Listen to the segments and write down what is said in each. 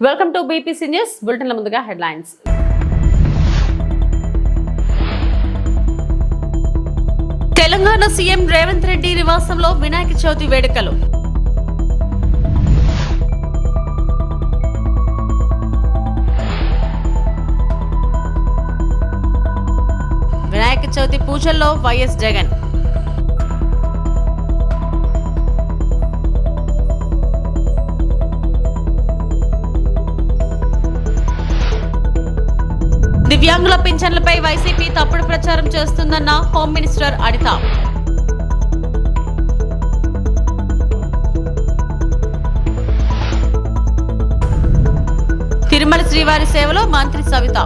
Welcome to BPC news బులెటిన్ల ముందుగా headlines. Telangana CM Revanth Reddy నివాసంలో వినాయక చవితి వేడుకలు. వినాయక చవితి పూజల్లో వైఎస్ జగన్. దివ్యాంగుల పింఛన్లపై వైసీపీ తప్పుడు ప్రచారం చేస్తుందన్న హోం మినిస్టర్ అనిత. తిరుమల శ్రీవారి సేవలో మంత్రి సవిత.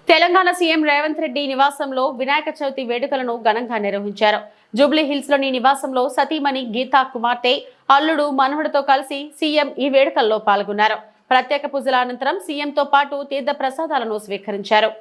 తెలంగాణ సీఎం రేవంత్ రెడ్డి నివాసంలో వినాయక చవితి వేడుకలను ఘనంగా నిర్వహించారు. జూబ్లీ హిల్స్ లోని నివాసంలో సతీమణి గీతా కుమార్తె, అల్లుడు, మనవడితో కలిసి సీఎం ఈ వేడుకల్లో పాల్గొన్నారు. ప్రత్యేక పూజల అనంతరం సీఎంతో పాటు తీర్థ ప్రసాదాలను స్వీకరించారు.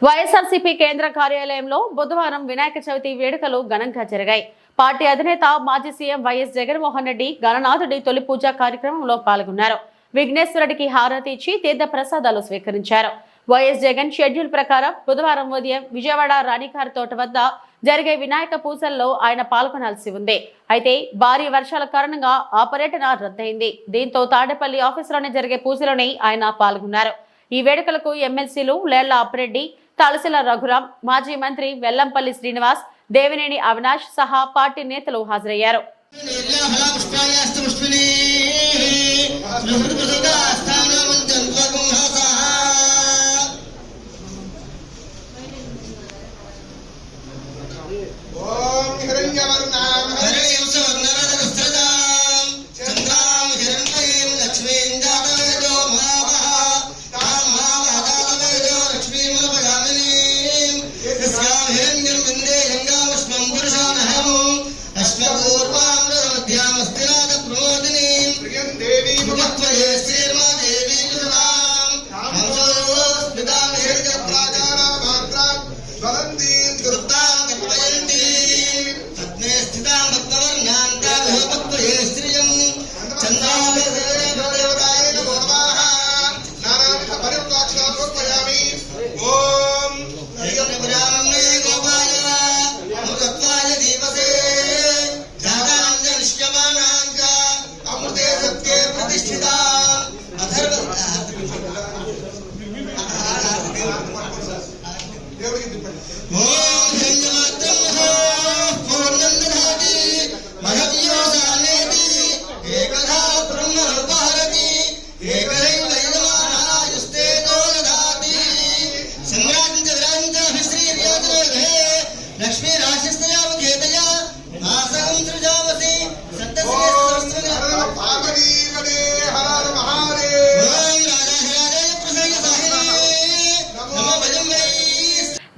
వైఎస్ఆర్సీపీ కేంద్ర కార్యాలయంలో బుధవారం వినాయక చవితి వేడుకలు ఘనంగా జరిగాయి. పార్టీ అధినేత మాజీ సీఎం వైఎస్ జగన్మోహన్ రెడ్డి గణనాథుడి తొలి పూజా కార్యక్రమంలో పాల్గొన్నారు. విఘ్నేశ్వరుడికి హారతి ఇచ్చి తీర్థ ప్రసాదాలు స్వీకరించారు. వైఎస్ జగన్ షెడ్యూల్ ప్రకారం బుధవారం ఉదయం విజయవాడ రాణికారి తోట వద్ద జరిగే వినాయక పూజల్లో ఆయన పాల్గొనాల్సి ఉంది. అయితే భారీ వర్షాల కారణంగా ఆ పర్యటన రద్దయింది. దీంతో తాడేపల్లి ఆఫీసులోనే జరిగే పూజలోనే ఆయన పాల్గొన్నారు. ఈ వేడుకలకు ఎమ్మెల్సీలు లేళ్ల అప్పిరెడ్డి, తలసిల రఘురాం, మాజీ మంత్రి వెల్లంపల్లి శ్రీనివాస్, దేవినేని అవినాష్ సహా పార్టీ నేతలు హాజరయ్యారు.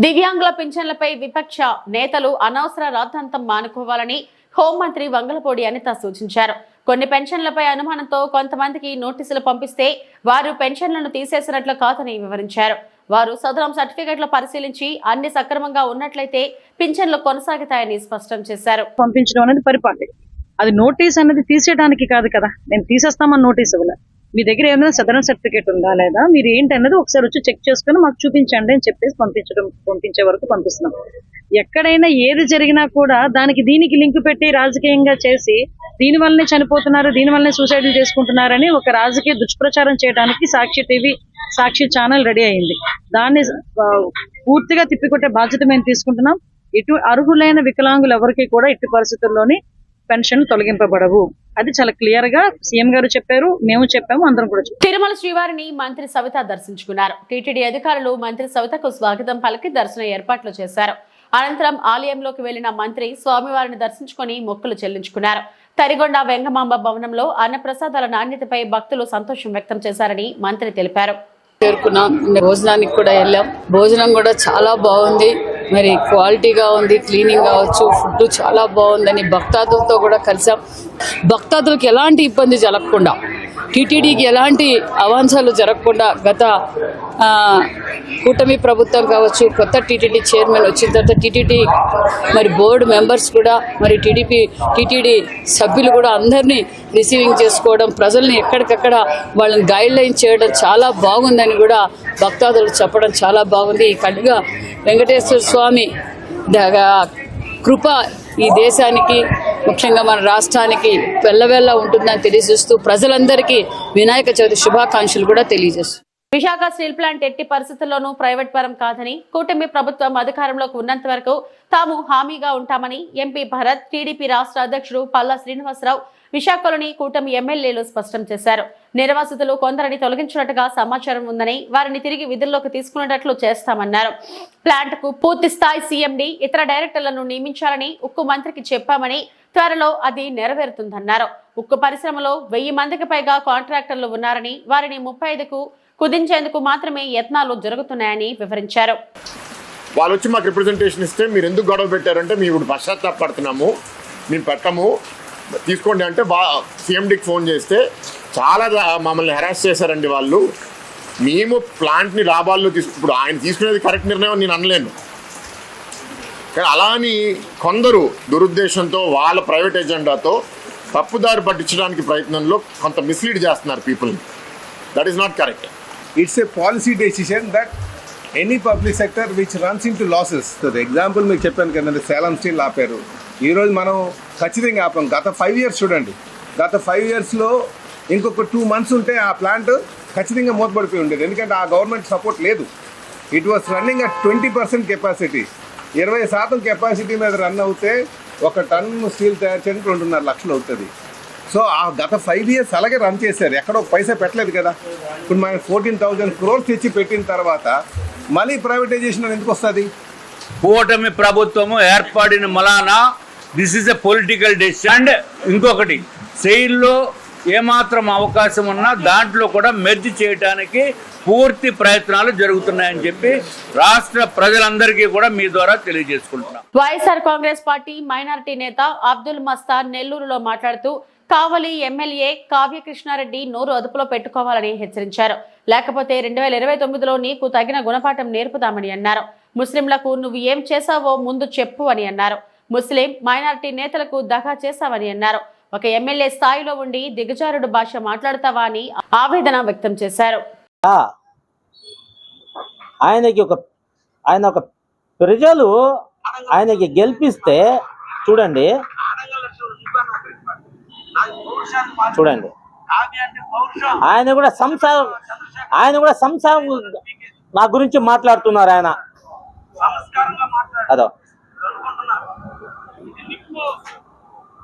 దివ్యాంగుల పింఛన్లపై విపక్ష నేతలు అనవసర రాద్ధాంతం మానుకోవాలని హోంమంత్రి వంగలపూడి అనిత సూచించారు. కొన్ని పెన్షన్లపై అనుమానంతో కొంతమందికి నోటీసులు పంపిస్తే వారు పెన్షన్లను తీసేసినట్లు కాదని వివరించారు. వారు సదరం సర్టిఫికెట్లు పరిశీలించి అన్ని సక్రమంగా ఉన్నట్లయితే పింఛన్లు కొనసాగుతాయని స్పష్టం చేశారు. పంపించడం అనేది పరిపాలన, అది నోటీస్ అనేది తీసేయడానికి కాదు కదా. నేను తీసేస్తామని నోటీస్ ఇవ్వలే. మీ దగ్గర ఏదైనా సదరన్ సర్టిఫికేట్ ఉందా లేదా, మీరు ఏంటన్నది ఒకసారి వచ్చి చెక్ చేసుకుని మాకు చూపించండి అని చెప్పేసి పంపించే వరకు పంపిస్తున్నాం. ఎక్కడైనా ఏది జరిగినా కూడా దానికి దీనికి లింక్ పెట్టి రాజకీయంగా చేసి దీనివల్లనే చనిపోతున్నారు, దీనివల్లనే సూసైడ్లు చేసుకుంటున్నారని ఒక రాజకీయ దుష్ప్రచారం చేయడానికి సాక్షి టీవీ, సాక్షి ఛానల్ రెడీ అయింది. దాన్ని పూర్తిగా తిప్పికొట్టే బాధ్యత మేము తీసుకుంటున్నాం. ఇటు అర్హులైన వికలాంగులు ఎవరికి కూడా ఎట్టి పరిస్థితుల్లోని పెన్షన్ తొలగింపబడవు. అది చాలా క్లియర్ గా సీఎం గారు చెప్పారు, మేము చెప్పాము, అందరం కూడా చెప్పారు. తిరుమల శ్రీవారిని మంత్రి సవిత దర్శించుకున్నారు. టీటీడీ అధికారులు మంత్రి సవితకు స్వాగతం పలికి దర్శన ఏర్పాట్లు చేశారు. అనంతరం ఆలయంలోకి వెళ్లిన మంత్రి స్వామివారిని దర్శించుకుని మొక్కులు చెల్లించుకున్నారు. తరిగొండ వెంగమాంబ భవనంలో అన్నప్రసాదాల నాణ్యతపై భక్తులు సంతోషం వ్యక్తం చేశారని మంత్రి తెలిపారు. భోజనానికి కూడా వెళ్ళాం. భోజనం కూడా చాలా బాగుంది, మరి క్వాలిటీగా ఉంది, క్లీనింగ్ కావచ్చు, ఫుడ్ చాలా బాగుందని భక్తాదులతో కూడా కలిసాం. భక్తాదులకు ఎలాంటి ఇబ్బంది జరగకుండా, టీటీడీకి ఎలాంటి అవాంఛాలు జరగకుండా గత కూటమి ప్రభుత్వం కావచ్చు, కొత్త టీటీడీ చైర్మన్ వచ్చిన తర్వాత టీటీడీ మరి బోర్డు మెంబర్స్ కూడా, మరి టీటీడీ సభ్యులు కూడా అందరినీ రిసీవింగ్ చేసుకోవడం, ప్రజల్ని ఎక్కడికక్కడ వాళ్ళని గైడ్ లైన్ చేయడం చాలా బాగుందని కూడా భక్తాదులు చెప్పడం చాలా బాగుంది. ఈ కలిగా వెంకటేశ్వర స్వామి కృప ఈ దేశానికి, ముఖ్యంగా మన రాష్ట్రానికి వెళ్ళవెళ్ళ ఉంటుందని తెలియజేస్తూ ప్రజలందరికీ వినాయక చవితి శుభాకాంక్షలు కూడా తెలియజేస్తూ విశాఖ స్టీల్ ప్లాంట్ ఎట్టి పరిస్థితుల్లోనూ ప్రైవేట్ పరం కాదని, కూటమి ప్రభుత్వం అధికారంలోకి ఉన్నంత వరకు తాము హామీగా ఉంటామని ఎంపీ భరత్, టీడీపీ రాష్ట్ర అధ్యక్షుడు పల్లా శ్రీనివాసరావు విశాఖలోని కూటమి ఎమ్మెల్యేలు స్పష్టం చేశారు. నిర్వాసితులు కొందరిని తొలగించినట్టుగా సమాచారం ఉందని, వారిని తిరిగి విధుల్లోకి తీసుకునేటట్లు చేస్తామన్నారు. ప్లాంట్ కు పూర్తి స్థాయి సీఎండీ, ఇతర డైరెక్టర్లను నియమించాలని ఉక్కు మంత్రికి చెప్పామని, త్వరలో అది నెరవేరుతుందన్నారు. ఉక్కు పరిశ్రమలో 1000 మందికి పైగా కాంట్రాక్టర్లు ఉన్నారని, వారిని 35కు కుదించేందుకు మాత్రమే యత్నాలు జరుగుతున్నాయని వివరించారు. వాళ్ళు వచ్చి మాకు రిప్రజెంటేషన్ ఇస్తే మీరు ఎందుకు గొడవ పెట్టారంటే మేము ఇప్పుడు పశ్చాత్తాపడుతున్నాము, మేము పెట్టము తీసుకోండి అంటే సీఎండీకి ఫోన్ చేస్తే చాలా మమ్మల్ని హెరాస్ చేశారండి వాళ్ళు. మేము ప్లాంట్ని లాభాల్లో ఇప్పుడు ఆయన తీసుకునేది కరెక్ట్ నిర్ణయం నేను అనలేను, కానీ అలా అని కొందరు దురుద్దేశంతో వాళ్ళ ప్రైవేట్ ఎజెండాతో తప్పుదారి పట్టించడానికి ప్రయత్నంలో కొంత మిస్లీడ్ చేస్తున్నారు పీపుల్ని. That is not correct. It's a policy decision that any public sector which runs into losses. So the example మీకు చెప్పాను కదండి, సేలం స్టీల్ ఆపారు. ఈరోజు మనం ఖచ్చితంగా ఆపాం. గత 5 years చూడండి, గత 5 yearsలో ఇంకొక 2 months ఉంటే ఆ ప్లాంట్ ఖచ్చితంగా మూతపడిపోయి ఉండేది. ఎందుకంటే ఆ గవర్నమెంట్ సపోర్ట్ లేదు. It was running at 20% capacity. 20% capacity మీద రన్ అవుతే 1 టన్ను స్టీల్ తయారు చేయడానికి 2.5 లక్షలు అవుతుంది. సో ఆ గత 5 years అలాగే రన్ చేశారు, ఎక్కడో పైసా పెట్టలేదు కదా. ఇప్పుడు మనం 14,000 crores తెచ్చి పెట్టిన తర్వాత మళ్ళీ ప్రైవేటైజేషన్ ఎందుకు వస్తుంది? కూటమి ప్రభుత్వము ఏర్పడిన Malana this is a political decision. And ఇంకొకటి, సెయిల్లో ఏమాత్రం అవకాశం ఉన్నా దాంట్లో కూడా మెర్జ్ చేయడానికి పూర్తి ప్రయత్నాలు జరుగుతున్నాయని చెప్పి రాష్ట్ర ప్రజలందరికీ కూడా మీ ద్వారా తెలియజేసుకుంటున్నాం. వైఎస్ఆర్ కాంగ్రెస్ పార్టీ మైనారిటీ నేత అబ్దుల్ మస్తాన్ నెల్లూరులో మాట్లాడుతూ, కావలి ఎమ్మెల్యే కావ్యకృష్ణారెడ్డి నోరు అదుపులో పెట్టుకోవాలని హెచ్చరించారు. లేకపోతే 2029లో నీకు తగిన గుణపాఠం నేర్పుతామని అన్నారు. ముస్లింలకు నువ్వు ఏం చేశావో ముందు చెప్పు అని అన్నారు. ముస్లిం మైనారిటీ నేతలకు దగా చేశావని అన్నారు. ఒక ఎమ్మెల్యే స్థాయిలో ఉండి దిగజారుడు భాష మాట్లాడతావా అని ఆవేదన వ్యక్తం చేశారు. ఆయన ఒక ప్రజలు ఆయనకి గెలిపిస్తే చూడండి ఆయన కూడా సంసారం నా గురించి మాట్లాడుతున్నారు.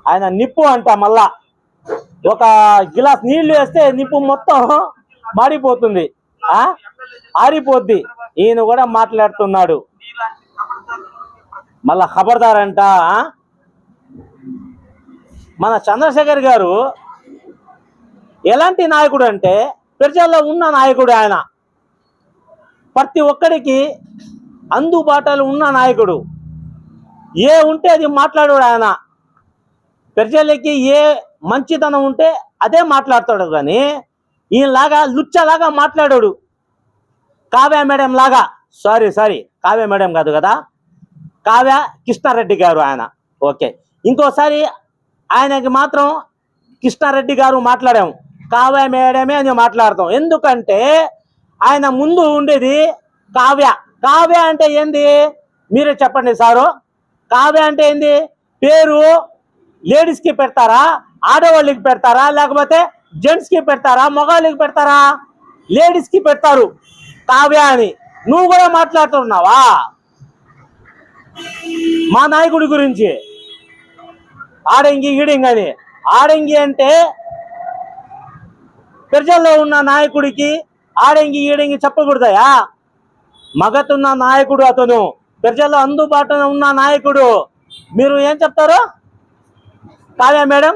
ఆయన నిప్పు అంట, మళ్ళా ఒక గిలాస్ నీళ్లు వేస్తే నిప్పు మొత్తం మాడిపోతుంది, ఆరిపోద్ది. ఈయన కూడా మాట్లాడుతున్నాడు, మళ్ళా ఖబర్దార్ అంట. మన చంద్రశేఖర్ గారు ఎలాంటి నాయకుడు అంటే ప్రజల్లో ఉన్న నాయకుడు. ఆయన ప్రతి ఒక్కడికి అందుబాటులో ఉన్న నాయకుడు. ఏ ఉంటే అది మాట్లాడాడు ఆయన. ప్రజలకి ఏ మంచితనం ఉంటే అదే మాట్లాడతాడు, కానీ ఈయనలాగా లుచ్చలాగా మాట్లాడాడు. కావ్య మేడం లాగా, సారీ కావ్య మేడం కాదు కదా, కావ్య కృష్ణారెడ్డి గారు ఆయన. ఓకే, ఇంకోసారి ఆయనకి మాత్రం కృష్ణారెడ్డి గారు మాట్లాడాము, కావ్య మేడమే అని మాట్లాడతాం. ఎందుకంటే ఆయన ముందు ఉండేది కావ్య. కావ్య అంటే ఏంది మీరే చెప్పండి సారు. కావ్య అంటే ఏంది? పేరు లేడీస్కి పెడతారా, ఆడవాళ్ళకి పెడతారా, లేకపోతే జెంట్స్కి పెడతారా, మగవాళ్ళకి పెడతారా? లేడీస్కి పెడతారు కావ్య అని. నువ్వు కూడా మాట్లాడుతున్నావా మా నాయకుడి గురించి? ఆడంగి ఈడింగ్ అని. ఆడంగి అంటే ప్రజల్లో ఉన్న నాయకుడికి ఆడంగి ఈడంగి చెప్పకూడదయా? మగతున్న నాయకుడు అతను, ప్రజల్లో అందుబాటులో ఉన్న నాయకుడు. మీరు ఏం చెప్తారు? కావ్య మేడం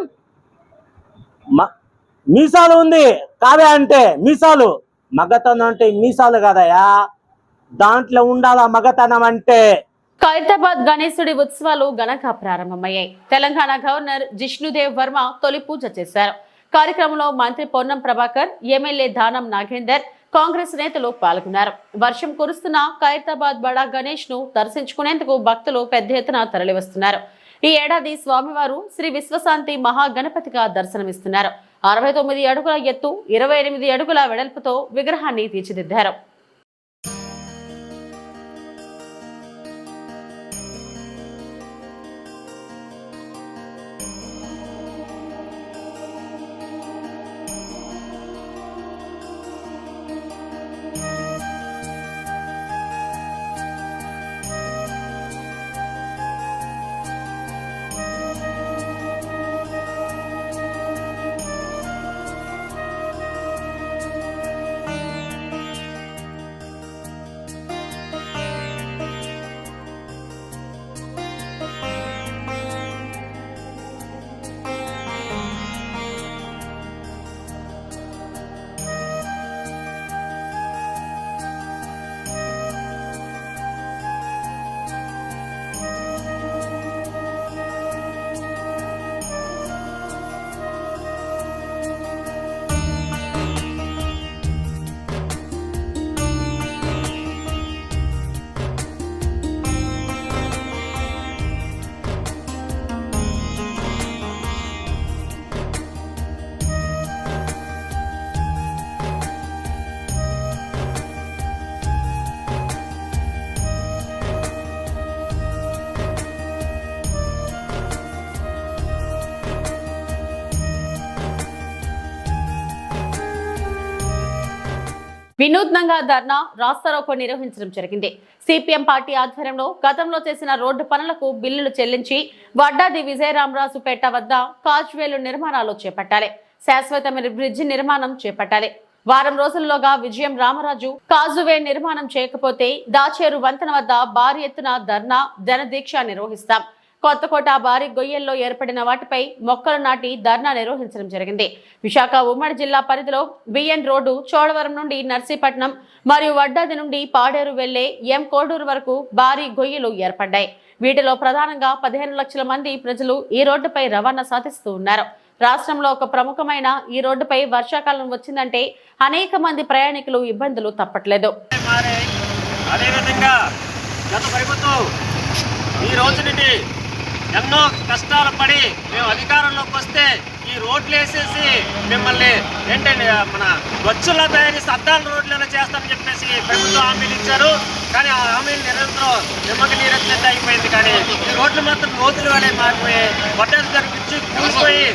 మీసాలు ఉంది, కావ్య అంటే మీసాలు, మగతనం అంటే మీసాలు కదయా, దాంట్లో ఉండాల మగతనం అంటే. ఖైరతాబాద్ గణేశుడి ఉత్సవాలు ఘనంగా ప్రారంభమయ్యాయి. తెలంగాణ గవర్నర్ జిష్ణుదేవ్ వర్మ తొలి పూజ చేశారు. కార్యక్రమంలో మంత్రి పొన్నం ప్రభాకర్, ఎమ్మెల్యే దానం నాగేందర్, కాంగ్రెస్ నేతలు పాల్గొన్నారు. వర్షం కురుస్తున్న ఖైరతాబాద్ బడా గణేష్ ను దర్శించుకునేందుకు భక్తులు పెద్ద ఎత్తున తరలివస్తున్నారు. ఈ ఏడాది స్వామివారు శ్రీ విశ్వశాంతి మహాగణపతిగా దర్శనమిస్తున్నారు. 69 అడుగుల ఎత్తు, 28 అడుగుల వెడల్పుతో విగ్రహాన్ని తీర్చిదిద్దారు. వినూత్నంగా ధర్నా రాస్తారోకో నిర్వహించడం జరిగింది. సిపిఎం పార్టీ ఆధ్వర్యంలో గతంలో చేసిన రోడ్డు పనులకు బిల్లులు చెల్లించి వడ్డాది విజయరామరాజుపేట వద్ద కాజ్వేలు నిర్మాణాలు చేపట్టాలి. శాశ్వతమైన బ్రిడ్జి నిర్మాణం చేపట్టాలి. వారం రోజుల్లోగా విజయం రామరాజు కాజువే నిర్మాణం చేయకపోతే దాచేరు వంతెన వద్ద భారీ ఎత్తున ధర్నా జనదీక్ష నిర్వహిస్తాం. కొత్తకోట భారీ గొయ్యల్లో ఏర్పడిన వాటిపై మొక్కలు నాటి ధర్నా నిర్వహించడం జరిగింది. విశాఖ ఉమ్మడి జిల్లా పరిధిలో బిఎన్ రోడ్డు చోడవరం నుండి నర్సీపట్నం మరియు వడ్డాది నుండి పాడేరు వెళ్లే ఎం కోడూరు వరకు భారీ గొయ్యలు ఏర్పడ్డాయి. వీటిలో ప్రధానంగా 15 లక్షల మంది ప్రజలు ఈ రోడ్డుపై రవాణా సాధిస్తూ ఉన్నారు. రాష్ట్రంలో ఒక ప్రముఖమైన ఈ రోడ్డుపై వర్షాకాలం వచ్చిందంటే అనేక మంది ప్రయాణికులు ఇబ్బందులు తప్పట్లేదు. అదేవిధంగా గత ప్రభుత్వం ఈ రోజు నుండి ఎన్నో కష్టాలు పడి మేము అధికారంలోకి వస్తే ఈ రోడ్లు వేసేసి మిమ్మల్ని ఏంటంటే మన వచ్చుల్లో తయారీ అద్దాల రోడ్లలో చేస్తామని చెప్పేసి ప్రభుత్వం హామీలు ఇచ్చారు. కానీ ఆ హామీలు నిరంతరం నిమ్మకి నీరెత్తినట్టు అయిపోయింది. కానీ ఈ రోడ్లు మాత్రం నోతులు అనే మారిపోయి వడ్డాది జరిపించి కూలిపోయి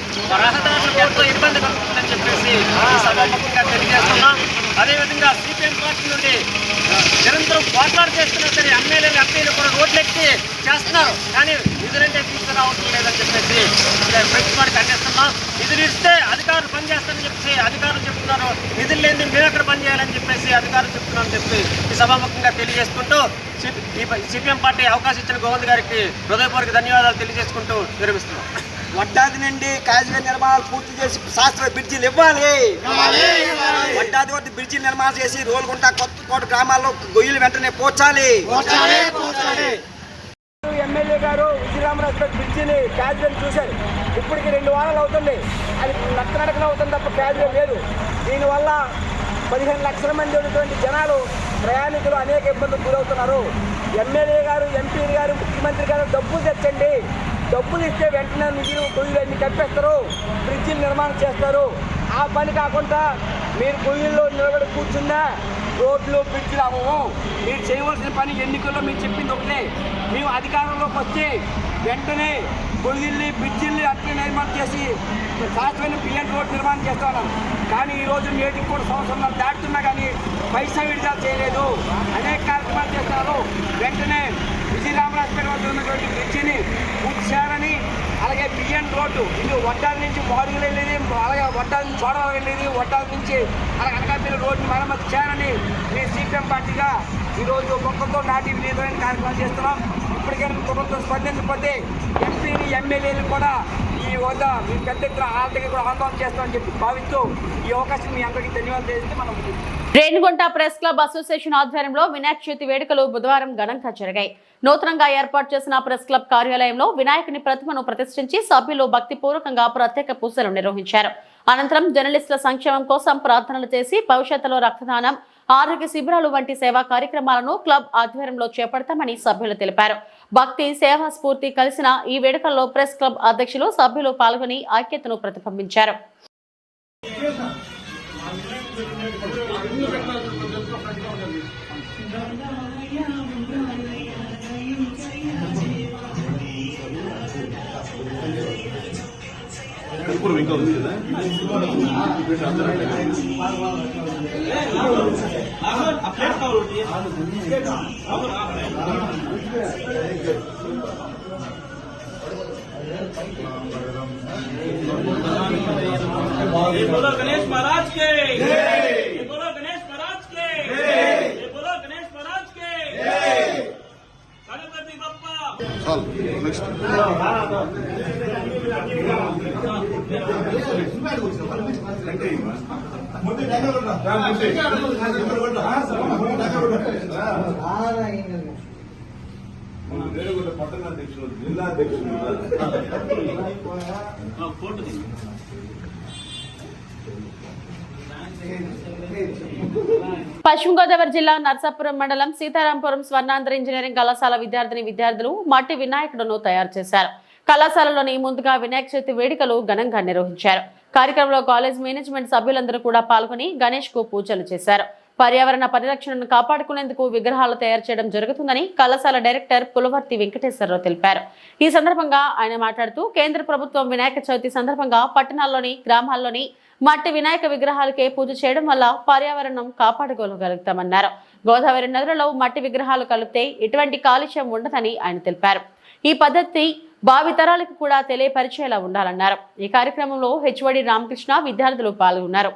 రహదారులకు ఎంతో ఇబ్బంది కలుగుతుందని చెప్పేసి ఈ సభాముఖంగా తెలియజేస్తున్నాం. అదేవిధంగా సిపిఎం పార్టీ నుండి నిరంతరం పోట్లాడు చేస్తున్నా సరే ఎమ్మెల్యేలు ఎంపీలు కూడా రోడ్లు ఎక్కి చేస్తున్నారు. కానీ నిధులంటే తీసుకురావటం లేదని చెప్పేసి ప్రభుత్వాన్ని ఖండిస్తున్నాం. నిధులు ఇస్తే అధికారులు పనిచేస్తారని చెప్పేసి అధికారులు చెప్తున్నారు. నిధులు లేని మేము ఎక్కడ పనిచేయాలని చెప్పేసి అధికారులు చెప్తున్నారని చెప్పి ఈ సభాముఖంగా తెలియజేసుకుంటూ సిపిఎం పార్టీ అవకాశం ఇచ్చిన గోవింద్ గారికి హృదయపూర్వక ధన్యవాదాలు తెలియజేసుకుంటూ విరమిస్తున్నాం. వడ్డాది నుండి కాజ్వే నిర్మాణాలు పూర్తి చేసి శాస్త్ర బ్రిడ్జిలు ఇవ్వాలి. వడ్డాది వద్ద బ్రిడ్జి నిర్మాణం చేసి రోల్గుంట కొత్తకోట గ్రామాల్లో గొయ్యలు వెంటనే పోర్చాలి. ఎమ్మెల్యే గారు విజయరామరాజు బ్రిడ్జిని కాజ్వేని చూశారు. ఇప్పటికి 2 వారాలు అవుతుంది. అది నడకన అవుతుంది తప్ప కాజ్వే లేదు. దీనివల్ల 15 లక్షల మంది ఉన్నటువంటి జనాలు ప్రయాణికులు అనేక ఇబ్బందులు గురవుతున్నారు. ఎమ్మెల్యే గారు, ఎంపీ గారు, ముఖ్యమంత్రి గారు డబ్బులు తెచ్చండి. డబ్బులు ఇస్తే వెంటనే నిధులు గొయ్యలన్నీ కప్పేస్తారు, బ్రిడ్జిలు నిర్మాణం చేస్తారు. ఆ పని కాకుండా మీరు గొయ్యల్లో నిలబడి కూర్చున్నా రోడ్లు బ్రిడ్జిలు అవ్వవు. మీరు చేయవలసిన పని ఎన్నికల్లో మీరు చెప్పింది ఒకటే. మేము అధికారంలోకి వచ్చి వెంటనే గొయ్యల్ని బ్రిడ్జిల్ని అట్లా నిర్మాణం చేసి శాశ్వత బిఎన్ రోడ్ నిర్మాణం చేస్తున్నాం. కానీ ఈరోజు నేటికి కూడా సంవత్సరాలు దాటుతున్నా కానీ పైసా విడుదల చేయలేదు. అనేక కార్యక్రమాలు చేస్తున్నారు. వెంటనే విజయరామరాజుపేట వద్ద ఉన్నటువంటి బ్రిడ్జిని పూర్తి చేయాలని, అలాగే బిఎన్ రోడ్డు ఇది వడ్డాది నుంచి మాడుగులు వెళ్ళేది, అలాగే వడ్డాది నుంచి చోడవరం వెళ్ళేది, వడ్డాది నుంచి అలాగే అనకాపల్లి రోడ్డుని మరమ్మతు చేయాలని మేము సిపిఎం పార్టీగా ఈరోజు మొక్కలతో నాటి వినియోగమైన కార్యక్రమాలు చేస్తున్నాం. ఇప్పటికైనా ప్రభుత్వం స్పందించకపోతే ఎంపీని ఎమ్మెల్యేలు కూడా ఈ వద్ద మీ పెద్ద ఎత్తున వాళ్ళ దగ్గర కూడా ఆందోళన చేస్తామని చెప్పి భావిస్తూ ఈ అవకాశం మీ అందరికీ ధన్యవాదాలు చేస్తే మనం రేణిగుంట ప్రెస్ క్లబ్ అసోసియేషన్ ఆధ్వర్యంలో వినాయక చవితి వేడుకలు బుధవారం ఘనంగా జరిగాయి. నూతనంగా ఏర్పాటు చేసిన ప్రెస్ క్లబ్ కార్యాలయంలో వినాయకుని ప్రతిమను ప్రతిష్ఠించి సభ్యులు భక్తిపూర్వకంగా ప్రత్యేక పూజలు నిర్వహించారు. అనంతరం జర్నలిస్టుల సంక్షేమం కోసం ప్రార్థనలు చేసి భవిష్యత్తులో రక్తదానం, ఆరోగ్య శిబిరాలు వంటి సేవా కార్యక్రమాలను క్లబ్ ఆధ్వర్యంలో చేపడతామని సభ్యులు తెలిపారు. భక్తి, సేవా స్ఫూర్తి కలిసిన ఈ వేడుకల్లో ప్రెస్ క్లబ్ అధ్యక్షులు, సభ్యులు పాల్గొని ఐక్యతను ప్రతిబింబించారు. बोलो गणेश महाराज के जय, बोलो गणेश महाराज के जय, बोलो गणेश महाराज के जय, गणपति बप्पा। పట్టణాధ్యక్షులు, జిల్లా అధ్యక్షులు పశ్చిమ గోదావరి జిల్లా నర్సాపురం మండలం సీతారాంపురం స్వర్ణాంధ్ర ఇంజనీరింగ్ కళాశాల విద్యార్థులు మట్టి వినాయకుడును తయారు చేశారు. కళాశాలలోని ముందుగా వినాయక చవితి వేడుకలు ఘనంగా నిర్వహించారు. కార్యక్రమంలో కాలేజ్ మేనేజ్మెంట్ సభ్యులందరూ కూడా పాల్గొని గణేష్ కు పూజలు చేశారు. పర్యావరణ పరిరక్షణను కాపాడుకునేందుకు విగ్రహాలు తయారు చేయడం జరుగుతుందని కళాశాల డైరెక్టర్ పులవర్తి వెంకటేశ్వరరావు తెలిపారు. ఈ సందర్భంగా ఆయన మాట్లాడుతూ కేంద్ర ప్రభుత్వం వినాయక చవితి సందర్భంగా పట్టణాల్లోని, గ్రామాల్లోని మట్టి వినాయక విగ్రహాలకే పూజ చేయడం వల్ల పర్యావరణం కాపాడుకోగలుగుతామన్నారు. గోదావరి నదులలో మట్టి విగ్రహాలు కలిపితే ఎటువంటి కాలుష్యం ఉండదని ఆయన తెలిపారు. ఈ పద్ధతి భావితరాలకు కూడా తెలియపరిచేలా ఉండాలన్నారు. ఈ కార్యక్రమంలో హెచ్ఓడి రామకృష్ణ, విద్యార్థులు పాల్గొన్నారు.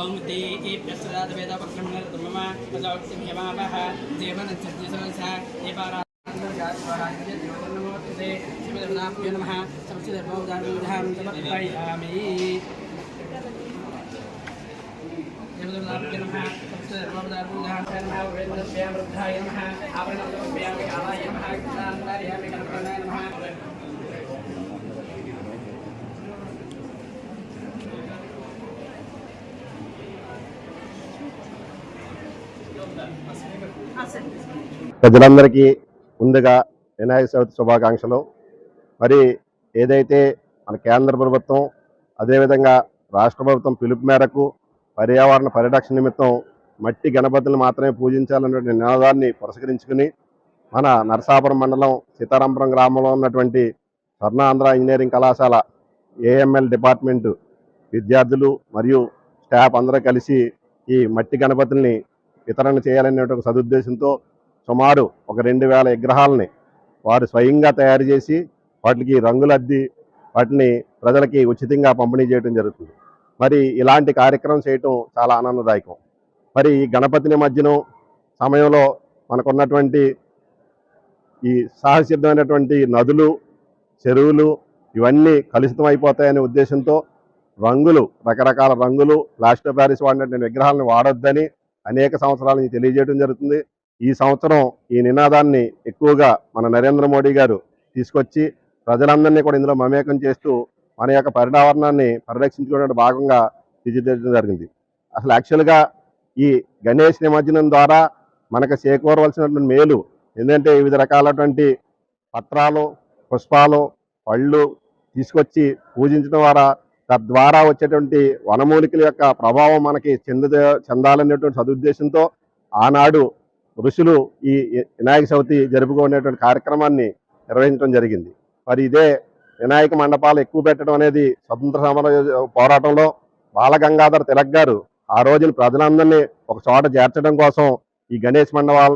ओम देहि प्रसाद वेद पक्रमण तमम पदावक्ति यमावह देवन सज्जसंसा देवारा स्वाहाय नमोते शिवदेवनाभ्यो नमः समस्त धर्मोदारं समर्पयामि देवदेवनाभ्यो नमः समस्त धर्मोदारं नमः वेदस्य वृद्धाय नमः आवरणस्य कालाय नमः ज्ञानाय नमः ప్రజలందరికీ ముందుగా వినాయక చవితి శుభాకాంక్షలు. మరి ఏదైతే మన కేంద్ర ప్రభుత్వం అదేవిధంగా రాష్ట్ర ప్రభుత్వం పిలుపు మేరకు పర్యావరణ పరిరక్షణ నిమిత్తం మట్టి గణపతులను మాత్రమే పూజించాలనే నినాదాన్ని పురస్కరించుకుని మన నరసాపురం మండలం సీతారాంపురం గ్రామంలో ఉన్నటువంటి స్వర్ణాంధ్ర ఇంజనీరింగ్ కళాశాల ఏఎంఎల్ డిపార్ట్మెంటు విద్యార్థులు మరియు స్టాఫ్ అందరూ కలిసి ఈ మట్టి గణపతుల్ని వితరణ చేయాలనే ఒక సదుద్దేశంతో సుమారు ఒక 2000 విగ్రహాలని వారు స్వయంగా తయారు చేసి వాటికి రంగులద్ది వాటిని ప్రజలకి ఉచితంగా పంపిణీ చేయడం జరుగుతుంది. మరి ఇలాంటి కార్యక్రమం చేయటం చాలా ఆనందదాయకం. మరి ఈ గణపతి నిమజ్జనం సమయంలో మనకున్నటువంటి ఈ సహసిద్ధమైనటువంటి నదులు, చెరువులు ఇవన్నీ కలుషితం అయిపోతాయనే ఉద్దేశంతో రకరకాల రంగులు, ప్లాస్టర్ ప్యారిస్ వాడినటువంటి విగ్రహాలను వాడొద్దని అనేక సంవత్సరాల నుంచి తెలియజేయడం జరుగుతుంది. ఈ సంవత్సరం ఈ నినాదాన్ని ఎక్కువగా మన నరేంద్ర మోడీ గారు తీసుకొచ్చి ప్రజలందరినీ కూడా ఇందులో మమేకం చేస్తూ మన యొక్క పర్యావరణాన్ని పరిరక్షించుకునే భాగంగా తీర్చిదిద్దడం జరిగింది. అసలు యాక్చువల్గా ఈ గణేష్ నిమజ్జనం ద్వారా మనకు చేకూరవలసినటువంటి మేలు ఎందుకంటే వివిధ రకాలటువంటి పత్రాలు, పుష్పాలు, పళ్ళు తీసుకొచ్చి పూజించడం ద్వారా తద్వారా వచ్చేటువంటి వనమూలికల యొక్క ప్రభావం మనకి చెందాలనేటువంటి సదుద్దేశంతో ఆనాడు ఋషులు ఈ వినాయక చవితి జరుపుకునేటువంటి కార్యక్రమాన్ని నిర్వహించడం జరిగింది. మరి ఇదే వినాయక మండపాలు ఎక్కువ పెట్టడం అనేది స్వతంత్ర సమర పోరాటంలో బాలగంగాధర తిలక్ గారు ఆ రోజున ప్రజలందరినీ ఒక చోట చేర్చడం కోసం ఈ గణేష్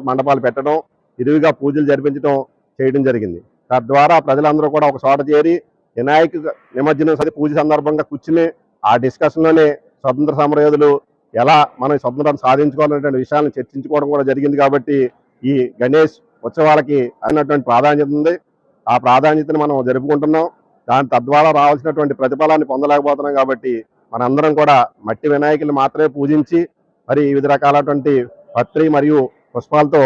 మండపాలు పెట్టడం, ఇరువుగా పూజలు జరిపించడం చేయడం జరిగింది. తద్వారా ప్రజలందరూ కూడా ఒక చోట చేరి వినాయక నిమజ్జనం పూజ సందర్భంగా కూర్చుని ఆ డిస్కషన్లోనే స్వతంత్ర సమరయోధులు ఎలా మనం స్వతంత్రాన్ని సాధించుకోవాలనేటువంటి విషయాలను చర్చించుకోవడం కూడా జరిగింది. కాబట్టి ఈ గణేష్ ఉత్సవాలకి అయినటువంటి ప్రాధాన్యత ఉంది. ఆ ప్రాధాన్యతను మనం జరుపుకుంటున్నాం. తద్వారా రావాల్సినటువంటి ప్రతిఫలాన్ని పొందలేకపోతున్నాం. కాబట్టి మనందరం కూడా మట్టి వినాయకులు మాత్రమే పూజించి మరి వివిధ రకాలటువంటి పత్రి మరియు పుష్పాలతో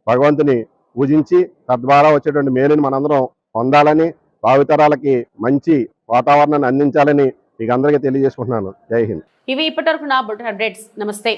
భగవంతుని పూజించి తద్వారా వచ్చేటువంటి మేలుని మనందరం పొందాలని, భావితరాలకి మంచి వాతావరణాన్ని అందించాలని మీకు అందరికీ తెలియజేసుకుంటున్నాను. జై హింద్. ఇవి ఇప్పటివరకు నా బుట్ అప్డేట్స్. నమస్తే.